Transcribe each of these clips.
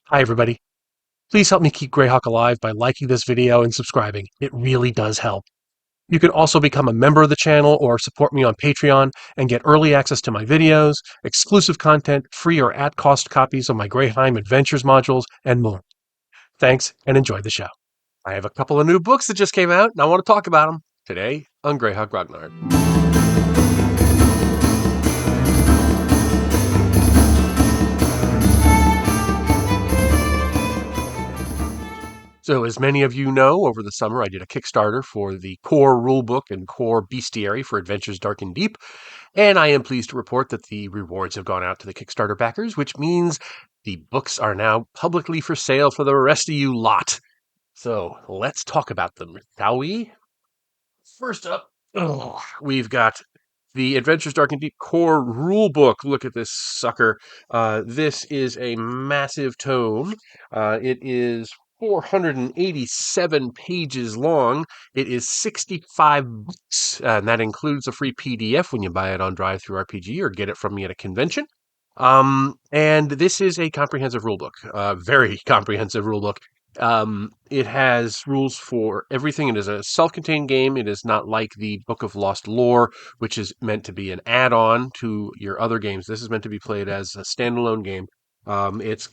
Hi, everybody. Please help me keep Greyhawk alive by liking this video and subscribing. It really does help. You can also become a member of the channel or support me on Patreon and get early access to my videos, exclusive content, free or at-cost copies of my Greyheim Adventures modules, and more. Thanks, and enjoy the show. I have a couple of new books that just came out, and I want to talk about them today on Greyhawk Ragnar. So, as many of you know, over the summer I did a Kickstarter for the core Rulebook and core Bestiary for Adventures Dark and Deep, and I am pleased to report that the rewards have gone out to the Kickstarter backers, which means the books are now publicly for sale for the rest of you lot. So, let's talk about them, shall we? First up, we've got the Adventures Dark and Deep core Rulebook. Look at this sucker. This is a massive tome. It is 487 pages long. It is 65 bucks, and that includes a free PDF when you buy it on DriveThruRPG or get it from me at a convention. And this is a comprehensive rulebook, very comprehensive rulebook. It has rules for everything. It is a self-contained game. It is not like the Book of Lost Lore, which is meant to be an add-on to your other games. This is meant to be played as a standalone game. It's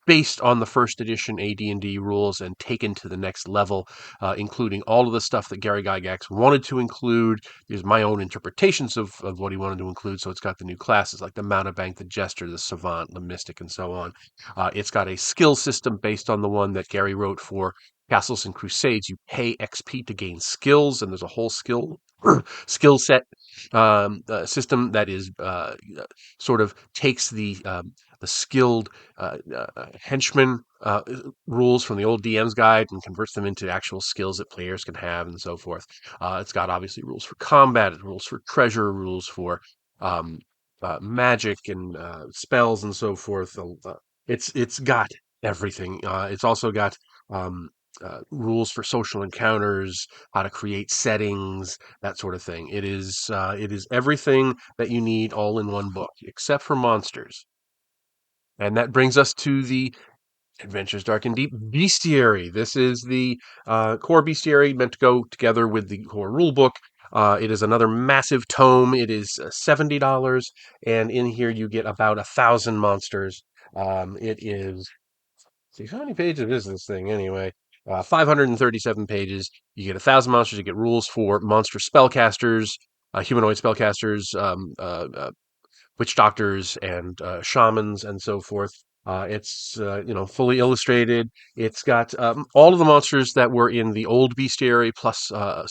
based on the first edition AD&D rules and taken to the next level, including all of the stuff that Gary Gygax wanted to include. There's my own interpretations of what he wanted to include. So it's got the new classes like the Mountebank, the Jester, the Savant, the Mystic, and so on. It's got a skill system based on the one that Gary wrote for Castles and Crusades. You pay XP to gain skills, and there's a whole skill set system that is sort of takes the skilled henchman rules from the old DM's guide and converts them into actual skills that players can have and so forth. It's got obviously rules for combat, rules for treasure, rules for magic and spells and so forth. It's got everything. It's also got rules for social encounters, how to create settings, that sort of thing. It is everything that you need all in one book, except for monsters. And that brings us to the Adventures Dark and Deep Bestiary. This is the core Bestiary meant to go together with the core rulebook. It is another massive tome. It is $70, and in here you get about 1,000 monsters. It is, see, how many pages is this thing anyway? 537 pages. You get 1,000 monsters. You get rules for monster spellcasters, humanoid spellcasters, witch doctors, and shamans, and so forth. It's fully illustrated. It's got all of the monsters that were in the old bestiary, plus a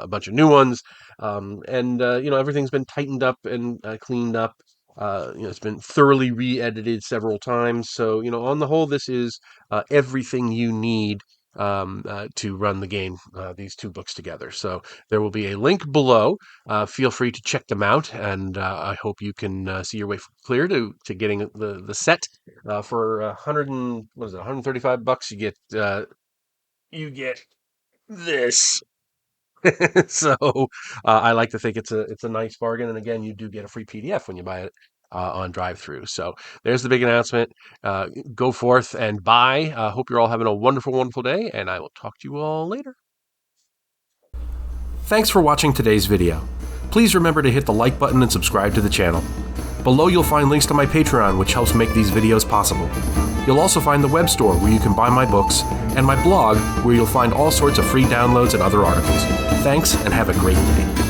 bunch of new ones, and everything's been tightened up and cleaned up. It's been thoroughly re-edited several times. So on the whole, this is everything you need to run the game, these two books together. So there will be a link below. Feel free to check them out, and I hope you can see your way clear to getting the set for 135 bucks. You get this. So I like to think it's a nice bargain, and again, you do get a free PDF when you buy it on DriveThru. So there's the big announcement. Go forth and buy. Hope you're all having a wonderful, wonderful day, and I will talk to you all later. Thanks for watching today's video. Please remember to hit the like button and subscribe to the channel. Below you'll find links to my Patreon, which helps make these videos possible. You'll also find the web store where you can buy my books, and my blog where you'll find all sorts of free downloads and other articles. Thanks, and have a great day.